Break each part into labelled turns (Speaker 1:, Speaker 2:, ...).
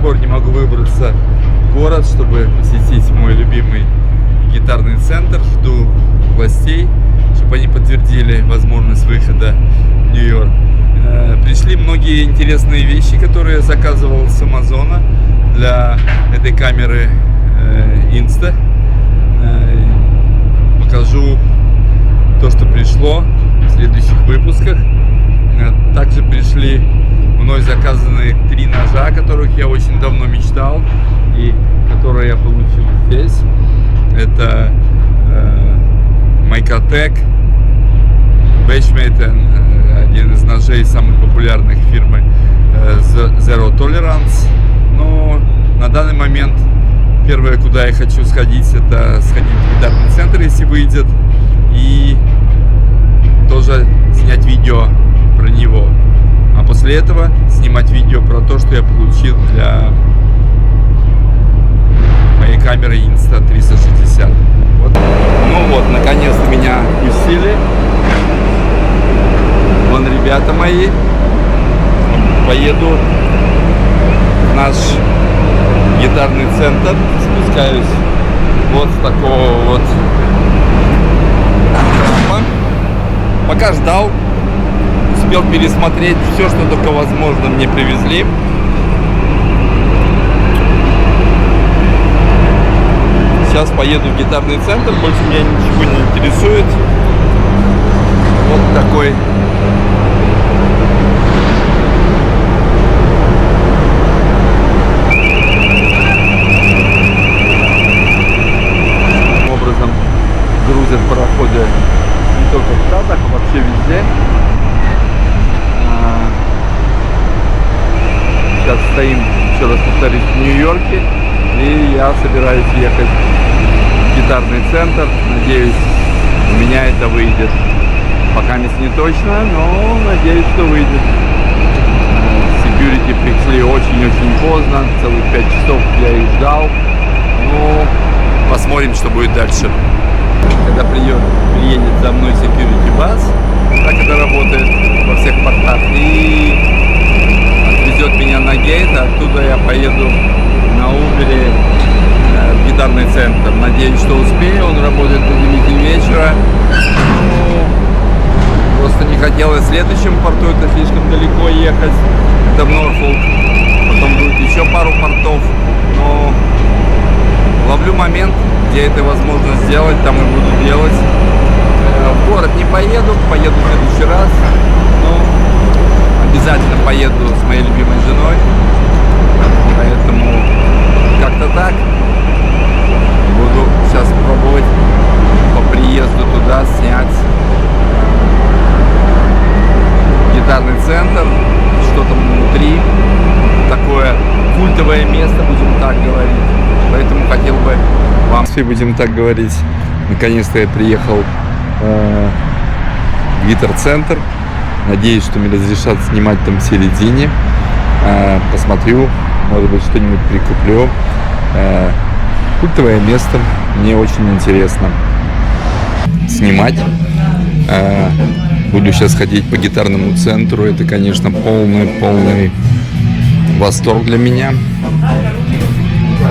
Speaker 1: пор не могу выбраться в город, чтобы посетить мой любимый гитарный центр. Жду властей, чтобы они подтвердили возможность выхода в Нью-Йорк. Пришли многие интересные вещи, которые я заказывал с Амазона для этой камеры Insta. Покажу то, что пришло в следующих выпусках. Также пришли мной заказанные 3 ножа, о которых я очень давно мечтал и которые я получил здесь. Это Microtech Benchmade, один из ножей самых популярных фирмы Zero Tolerance. Но на данный момент первое, куда я хочу сходить, это сходить в гитарный центр, если выйдет, и тоже снять видео про него. А после этого снимать видео про то, что я получил для моей камеры Insta360. Вот. Ну вот, наконец-то меня пустили. Вон ребята мои. Поеду в наш гитарный центр. Спускаюсь вот с такого вот трапа. Пока ждал, успел пересмотреть все, что только возможно мне привезли. Сейчас поеду в гитарный центр, больше меня ничего не интересует. Вот такой образом грузят пароходы не только в Штатах, а вообще везде. Сейчас стоим, еще раз повторюсь, в Нью-Йорке, и я собираюсь ехать в гитарный центр. Надеюсь, у меня это выйдет. Пока не точно, но надеюсь, что выйдет. Security пришли очень-очень поздно, целых 5 часов я их ждал. Ну, посмотрим, что будет дальше. Когда приедет за мной security bus, так это работает во всех портах, и отвезет меня на гейт, оттуда я поеду на Uber в гитарный центр. Надеюсь, что успею, он работает до 9 вечера. Ну, просто не хотелось в следующем порту, это слишком далеко ехать, это в Норфолк, потом будет еще пару портов, но ловлю момент, где это возможно сделать, там и буду делать. В город не поеду, поеду в следующий раз, но обязательно поеду с моей любимой женой, поэтому как-то так. Буду сейчас пробовать по приезду туда снять гитарный центр, что там внутри, такое культовое место, будем так говорить. Поэтому хотел бы вам, будем так говорить, наконец-то я приехал в гитар-центр. Надеюсь, что мне разрешат снимать там в середине. Посмотрю, может быть, что-нибудь прикуплю. Культовое место, мне очень интересно снимать. Буду сейчас ходить по гитарному центру. Это, конечно, полный восторг для меня.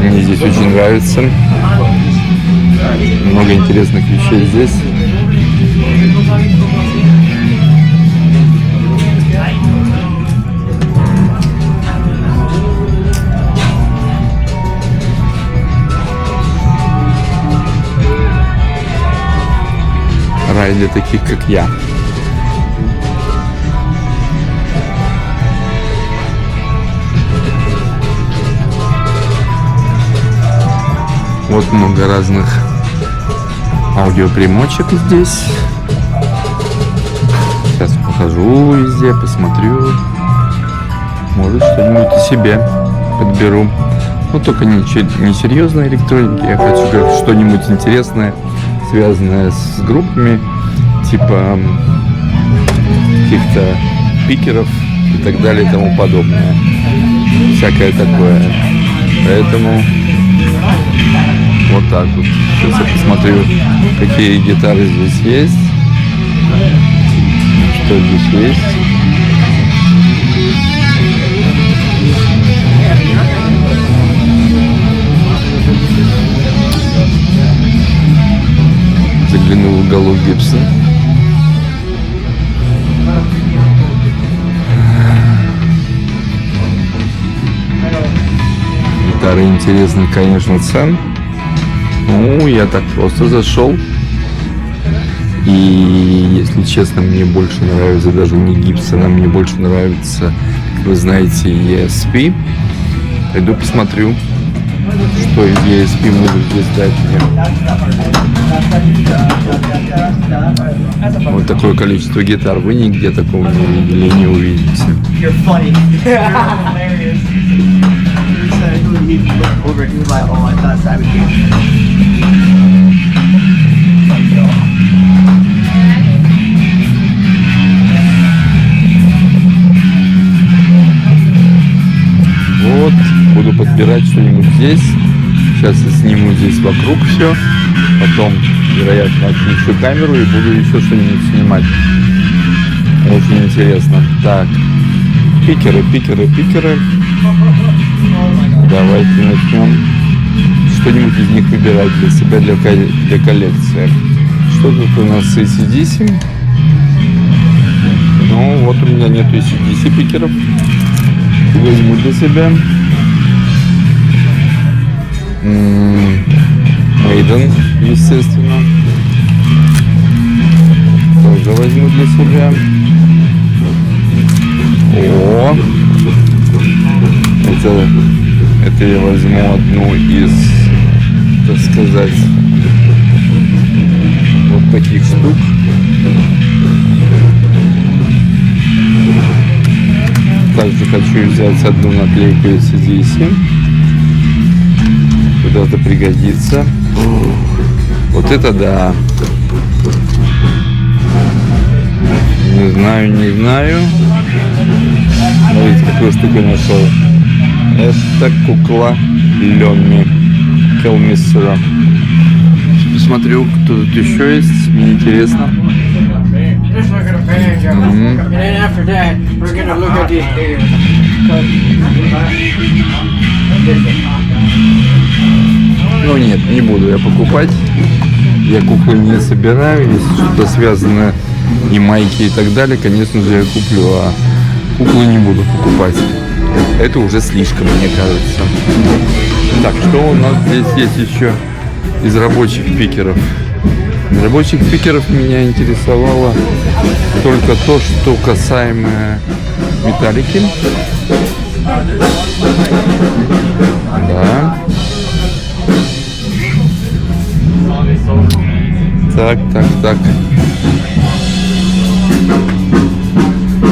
Speaker 1: Мне здесь очень нравится. Много интересных вещей здесь. Рай для таких, как я. Вот много разных аудиопримочек здесь. Сейчас похожу везде, посмотрю. Может, что-нибудь и себе подберу. Ну, только не серьезной электроники. Я хочу как что-нибудь интересное, связанное с группами, типа каких-то пикеров и так далее и тому подобное. Всякое такое. Поэтому вот так вот. Сейчас я посмотрю, какие гитары здесь есть. Что здесь есть. Гибсон. Гитара интересных, конечно, цен. Ну, я так просто зашел. И, если честно, мне больше нравится даже не Гибсон, а мне больше нравится, как вы знаете, ESP. Пойду посмотрю, что ESP могут здесь дать мне. Вот такое количество гитар. Вы нигде такого не видели и не увидите. Вот, буду подбирать что-нибудь здесь. Сейчас я сниму здесь вокруг все. Потом, вероятно, отключу камеру и буду еще что-нибудь снимать. Очень интересно. Так, пикеры. Давайте начнем что-нибудь из них выбирать для себя, для коллекции. Что тут у нас с AC/DC? Ну, вот у меня нету AC/DC пикеров. Возьму для себя. Maiden, естественно. Тоже возьму для себя. О! Это я возьму одну из, так сказать, вот таких штук. Также хочу взять одну наклейку AC/DC. Куда-то пригодится. Вот это да. Не знаю. Смотрите, какую штуку нашел. Это кукла Ленми Келмистера. Посмотрю, кто тут еще есть. Мне интересно. Ну нет, не буду я покупать. Я куклы не собираю. Если что-то связано и майки и так далее, конечно же я куплю, а куклы не буду покупать. Это уже слишком, мне кажется. Так, что у нас здесь есть еще из рабочих пикеров? Из рабочих пикеров меня интересовало только то, что касаемо металлики. Да. Так.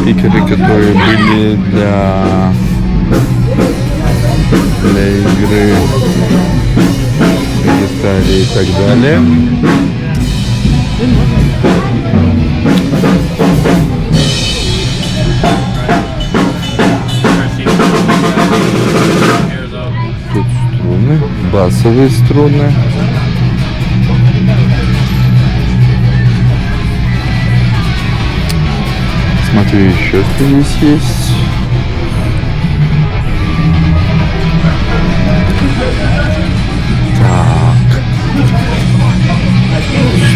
Speaker 1: Пикеры, которые были для игры на гитаре и так далее. Тут струны, басовые струны. Смотрю еще, что здесь есть. Так.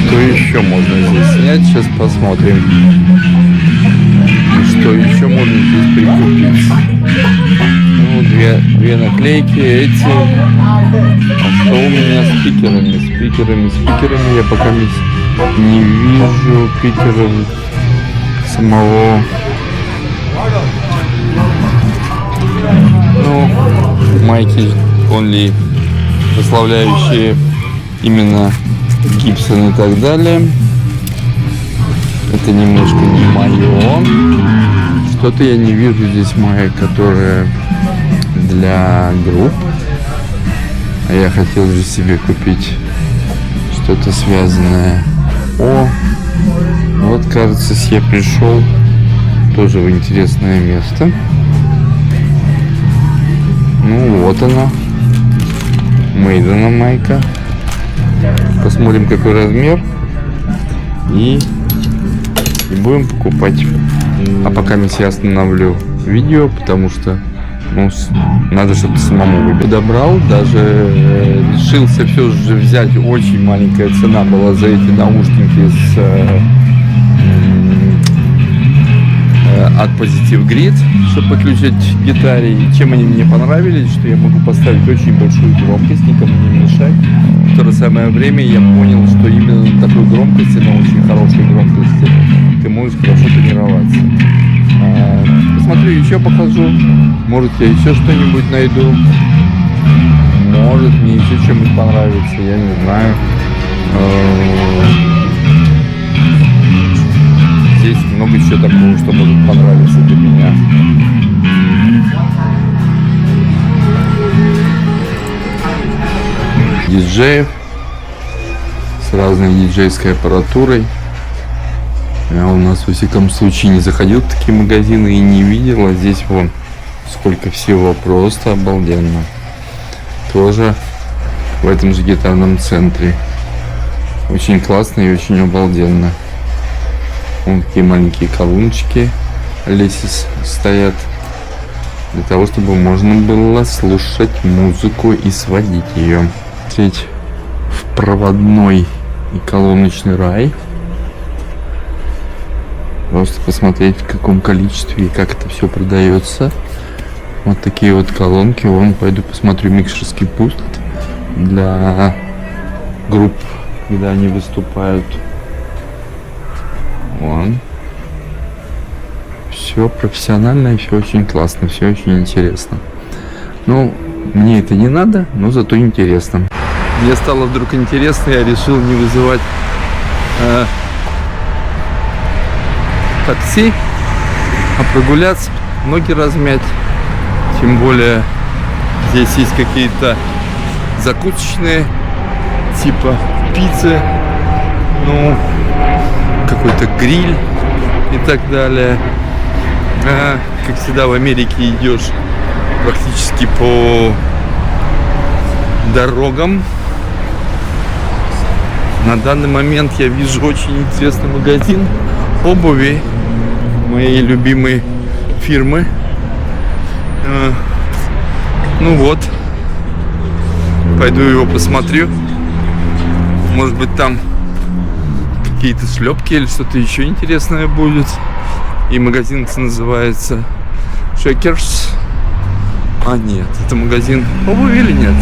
Speaker 1: Что еще можно здесь снять? Сейчас посмотрим. Что еще можно здесь прикупить? Ну, две наклейки, эти. А что у меня с пикерами? С пикерами я пока не вижу пикеров самого. Ну, майки only, прославляющие именно Гибсон и так далее. Это немножко не мое. Что-то я не вижу здесь маек, которые для групп. А я хотел же себе купить что-то связанное. О, вот, кажется, я пришел тоже в интересное место. Ну, вот она. Мейдена майка. Посмотрим, какой размер. И будем покупать. А пока я остановлю видео, потому что Ну, надо что-то самому выбрать. Подобрал, даже решился все же взять. Очень маленькая цена была за эти наушники от Positive Grid, чтобы подключить к гитаре. И чем они мне понравились, что я могу поставить очень большую громкость, никому не мешать. В то же самое время я понял, что именно на такой громкости, на очень хорошей громкости, ты можешь хорошо тренироваться. Посмотрю, еще покажу. Может, я еще что-нибудь найду. Может, мне еще что-нибудь понравится, я не знаю. Здесь много еще такого, что может понравиться для меня. Диджеев с разной диджейской аппаратурой. Я у нас, во всяком случае, не заходил в такие магазины и не видел. А здесь вон сколько всего, просто обалденно. Тоже в этом же гитарном центре. Очень классно и очень обалденно. Вон такие маленькие колоночки Alesis стоят. Для того, чтобы можно было слушать музыку и сводить ее. Смотреть в проводной и колоночный рай. Просто посмотреть, в каком количестве и как это все продается. Вот такие вот колонки. Вон, пойду посмотрю микшерский пульт для групп, когда они выступают. Вон. Все профессионально и все очень классно, все очень интересно. Ну, мне это не надо, но зато интересно. Мне стало вдруг интересно, я решил не вызывать такси, а прогуляться, ноги размять. Тем более здесь есть какие-то закусочные, типа пиццы, ну, какой-то гриль и так далее. Как всегда в Америке идешь практически по дорогам. На данный момент я вижу очень интересный магазин обуви моей любимой фирмы. Ну вот, пойду его посмотрю. Может быть, там какие-то шлепки или что-то еще интересное будет. И магазин называется Shakers. А нет, это магазин обуви или нет?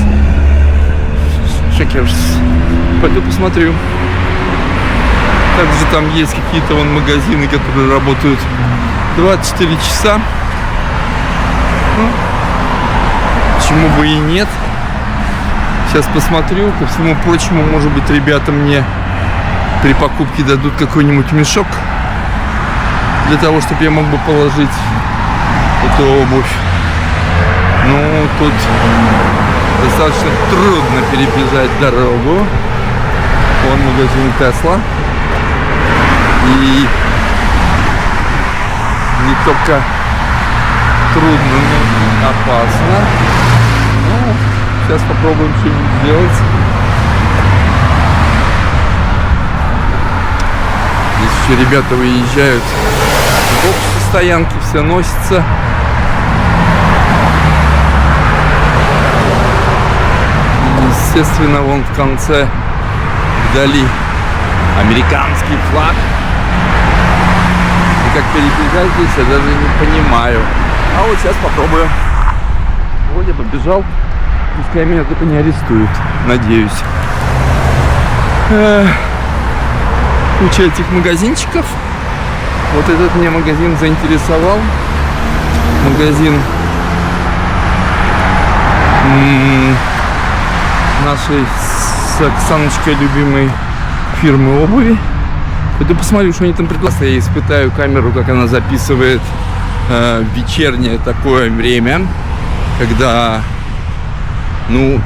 Speaker 1: Shakers. Пойду посмотрю. Также там есть какие-то вон магазины, которые работают 24 часа. Ну, почему бы и нет. Сейчас посмотрю. Ко всему прочему, может быть, ребята мне при покупке дадут какой-нибудь мешок для того, чтобы я мог бы положить эту обувь. Ну, тут достаточно трудно перебежать дорогу. Вон магазин Tesla. И не только трудно, но опасно. Ну, сейчас попробуем что-нибудь сделать. Здесь еще ребята выезжают в общей стоянке, все носится. Естественно, вон в конце вдали американский флаг. И как перебегать здесь, я даже не понимаю. А вот сейчас попробую. Вот я побежал. Пускай меня только не арестуют. Надеюсь. Куча этих магазинчиков. Вот этот меня магазин заинтересовал. Магазин нашей с Оксаночкой любимой фирмы обуви. Пойду посмотрю, что они там предлагают. Я испытаю камеру, как она записывает вечернее такое время, когда, ну,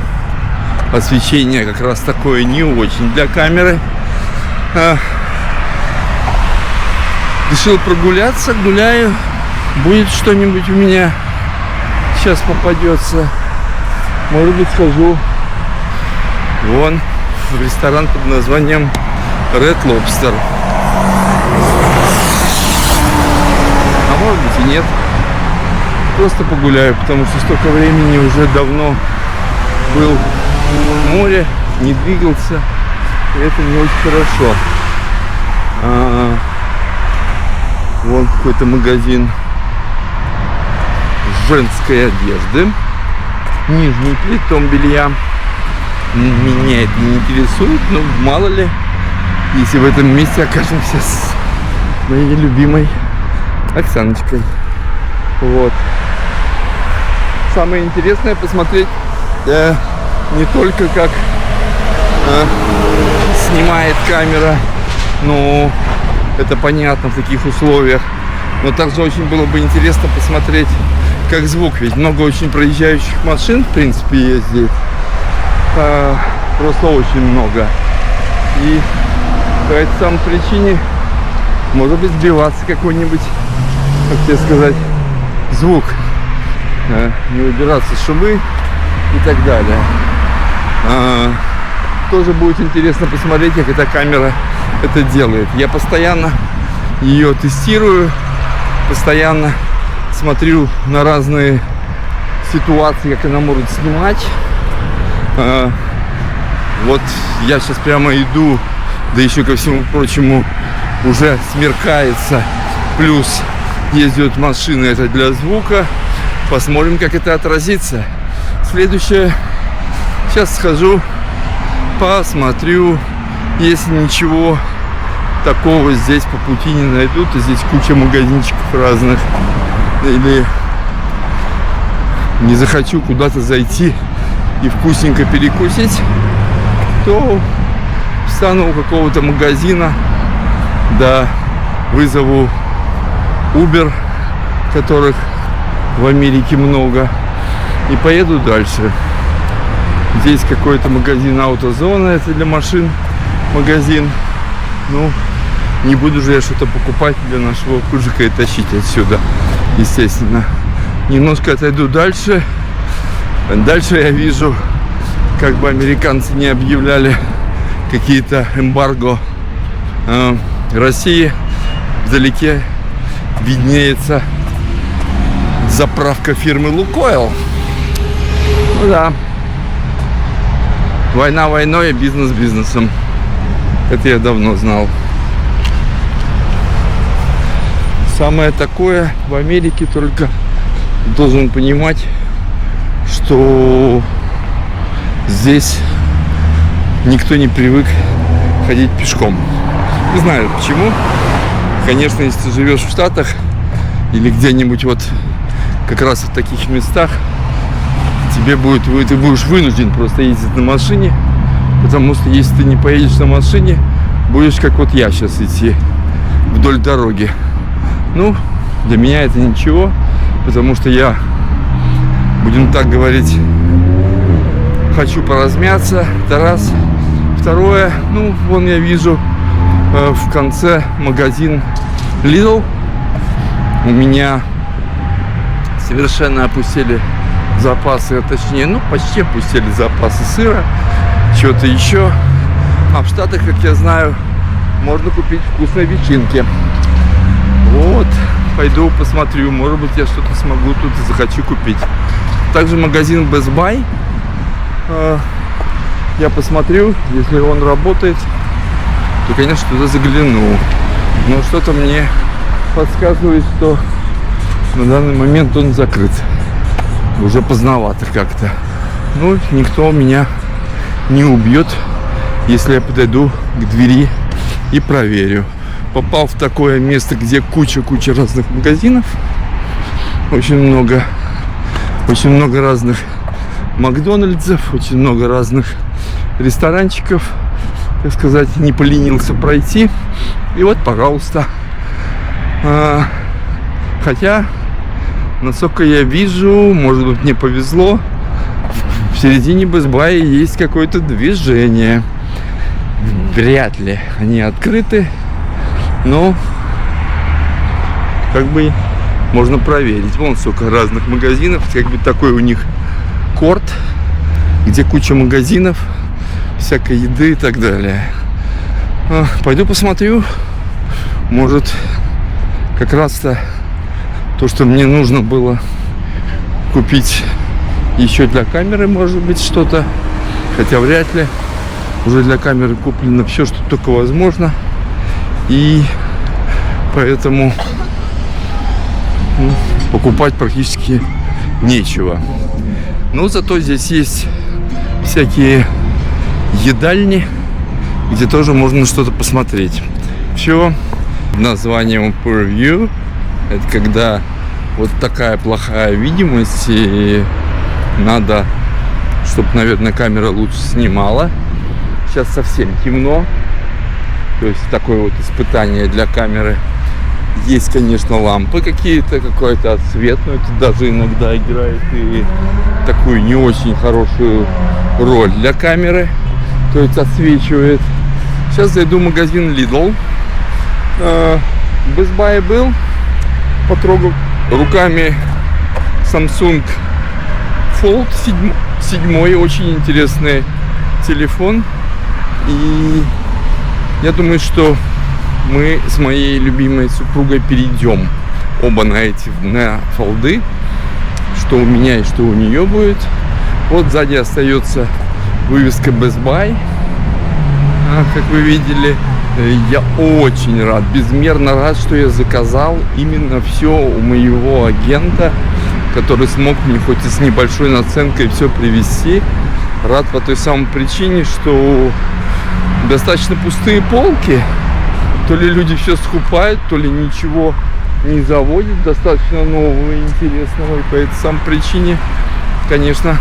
Speaker 1: освещение как раз такое не очень для камеры. Решил прогуляться, гуляю. Будет что-нибудь у меня сейчас попадется. Может быть, схожу вон в ресторан под названием Red Lobster. А может быть и нет.
Speaker 2: просто погуляю, потому что столько времени уже давно был в море, не двигался, и это не очень хорошо. Вон какой-то магазин женской одежды, нижний притом белья. Меня это не интересует, но мало ли, если в этом месте окажемся с моей любимой Оксаночкой. Вот. Самое интересное посмотреть не только как снимает камера, но это понятно в таких условиях, но также очень было бы интересно посмотреть, как звук, ведь много очень проезжающих машин в принципе ездит, просто очень много, и по этой самой причине может быть сбиваться какой-нибудь, как тебе сказать, звук, не убираться шумы и так далее. Тоже будет интересно посмотреть, как эта камера это делает. Я постоянно ее тестирую, постоянно смотрю на разные ситуации, как она может снимать. Вот я сейчас прямо иду, да еще ко всему прочему уже смеркается, плюс ездят машины, это для звука. Посмотрим, как это отразится. Следующее, сейчас схожу, посмотрю, если ничего такого здесь по пути не найду, то здесь куча магазинчиков разных, или не захочу куда-то зайти и вкусненько перекусить, то встану у какого-то магазина, да вызову Uber, которых в Америке много, и поеду дальше. Здесь какой-то магазин Автозона, это для машин магазин. Ну, не буду же я что-то покупать для нашего кужика и тащить отсюда, естественно. Немножко отойду дальше. Дальше я вижу, как бы американцы не объявляли какие-то эмбарго России. Вдалеке виднеется заправка фирмы Лукойл. Ну да. Война войной, а бизнес бизнесом. Это я давно знал. Самое такое в Америке, только должен понимать, что здесь никто не привык ходить пешком. Не знаю почему. Конечно, если ты живешь в Штатах или где-нибудь вот как раз в таких местах, ты будешь вынужден просто ездить на машине, потому что если ты не поедешь на машине, будешь как вот я сейчас идти вдоль дороги. Ну, для меня это ничего, потому что я, будем так говорить, хочу поразмяться, это раз. Второе, ну, вон я вижу в конце магазин Lidl. У меня совершенно опустили запасы, точнее, ну, почти опустили запасы сыра, чего-то еще. А в Штатах, как я знаю, можно купить вкусные ветчинки. Вот, пойду посмотрю, может быть, я что-то смогу тут и захочу купить. Также магазин Best Buy. Я посмотрю, если он работает, то, конечно, туда загляну. Но что-то мне подсказывает, что на данный момент он закрыт. Уже поздновато как-то. Ну, никто меня не убьет, если я подойду к двери и проверю. Попал в такое место, где куча разных магазинов. Очень много разных Макдональдсов, очень много разных ресторанчиков. Так сказать, не поленился пройти. И вот, пожалуйста. Хотя, насколько я вижу, может быть, мне повезло, в середине Best Buy есть какое-то движение. Вряд ли они открыты, но как бы можно проверить. Вон сколько разных магазинов, как бы такой у них корт, где куча магазинов, всякой еды и так далее. Пойду посмотрю. Может, как раз-то то, что мне нужно было купить еще для камеры, может быть, что-то. Хотя вряд ли. Уже для камеры куплено все, что только возможно. И поэтому покупать практически нечего. Но зато здесь есть всякие едальни, где тоже можно что-то посмотреть. Все названием Per View. Это когда вот такая плохая видимость, и надо, чтобы, наверное, камера лучше снимала. Сейчас совсем темно. То есть такое вот испытание для камеры. Есть, конечно, лампы какие-то, какой-то отсвет, но это даже иногда играет и такую не очень хорошую роль для камеры. То есть отсвечивает. Сейчас зайду в магазин Lidl. Best Buy был. Потрогал руками Samsung Fold 7. Очень интересный телефон. И я думаю, что мы с моей любимой супругой перейдем оба на фолды. Что у меня и что у нее будет. Вот сзади остается вывеска Best Buy. Как вы видели, я очень рад, безмерно рад, что я заказал именно все у моего агента, который смог мне хоть и с небольшой наценкой все привезти. Рад по той самой причине, что достаточно пустые полки. То ли люди все скупают, то ли ничего не заводят достаточно нового и интересного. И по этой самой причине, конечно,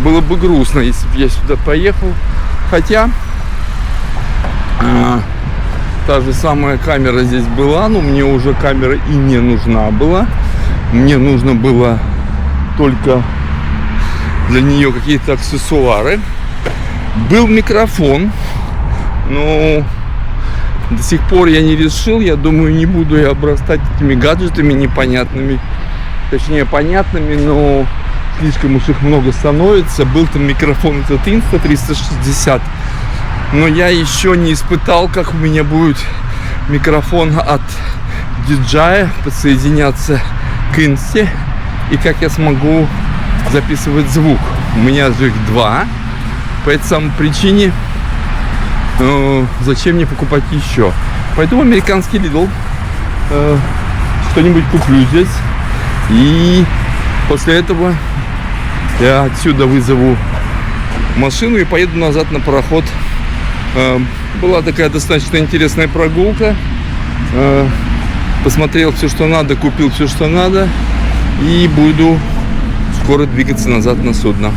Speaker 2: было бы грустно, если бы я сюда поехал. Хотя та же самая камера здесь была, но мне уже камера и не нужна была. Мне нужно было только для нее какие-то аксессуары. Был микрофон, но до сих пор я не решил. Я думаю, не буду я обрастать этими гаджетами непонятными. Точнее, понятными, но слишком уж их много становится. Был там микрофон от Insta360. Но я еще не испытал, как у меня будет микрофон от DJI подсоединяться к Инсте. И как я смогу записывать звук. У меня же их два. По этой самой причине зачем мне покупать еще? Пойду в американский Lidl. Что-нибудь куплю здесь. И после этого я отсюда вызову машину и поеду назад на пароход. Была такая достаточно интересная прогулка. Посмотрел все, что надо, купил все, что надо. И буду скоро двигаться назад на судно.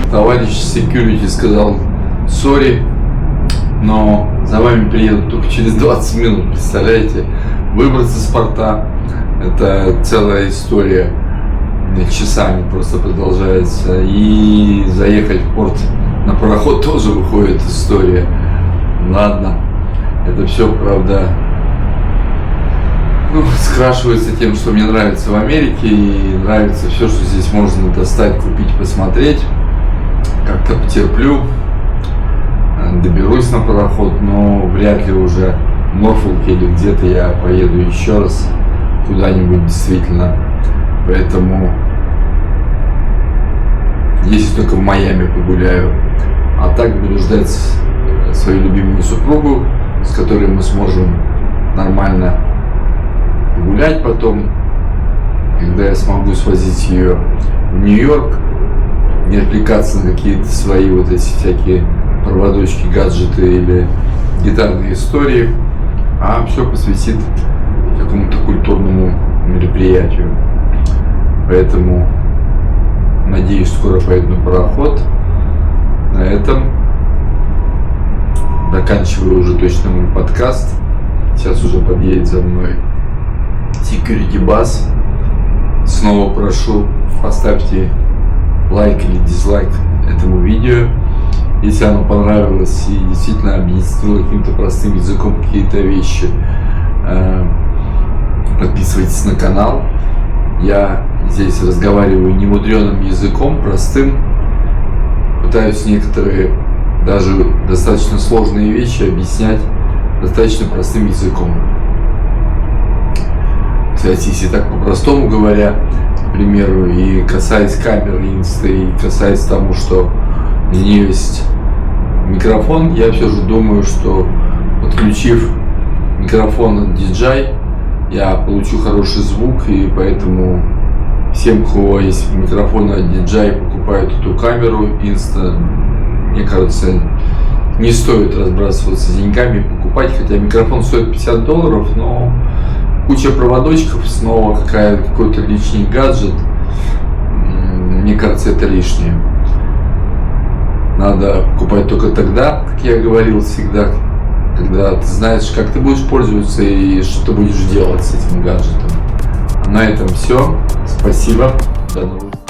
Speaker 2: Товарищ security сказал: сори, но за вами приедут только через 20 минут. Представляете? Выбраться с порта — это целая история. Часами просто продолжается. И заехать в порт на пароход тоже выходит история. Ладно, это все, правда, скрашивается тем, что мне нравится в Америке. И нравится все, что здесь можно достать, купить, посмотреть. Как-то потерплю, доберусь на пароход, но вряд ли уже в Норфолке или где-то я поеду еще раз куда-нибудь действительно. Поэтому если только в Майами погуляю. А так буду ждать свою любимую супругу, с которой мы сможем нормально погулять потом, когда я смогу свозить ее в Нью-Йорк, не отвлекаться на какие-то свои вот эти всякие проводочки, гаджеты или гитарные истории, а все посвятит какому-то культурному мероприятию. Поэтому надеюсь, скоро поеду на пароход. На этом заканчиваю уже точно мой подкаст. Сейчас уже подъедет за мной Security Bus. Снова прошу, поставьте лайк или дизлайк этому видео, если оно понравилось и действительно объяснило каким-то простым языком какие-то вещи. Подписывайтесь на канал. Я здесь разговариваю немудреным языком, простым. Пытаюсь некоторые даже достаточно сложные вещи объяснять достаточно простым языком.
Speaker 3: Кстати, если так по-простому говоря, к примеру, и касаясь камеры Insta, и касаясь тому, что у нее есть микрофон, я все же думаю, что подключив микрофон от DJI, я получу хороший звук, и поэтому всем, у кого есть микрофон от DJI, покупают эту камеру Insta, мне кажется, не стоит разбрасываться деньгами, покупать, хотя микрофон стоит $50, но куча проводочков, снова какой-то лишний гаджет, мне кажется, это лишнее. Надо покупать только тогда, как я говорил всегда, когда ты знаешь, как ты будешь пользоваться и что ты будешь делать с этим гаджетом. На этом все. Спасибо. До новых встреч.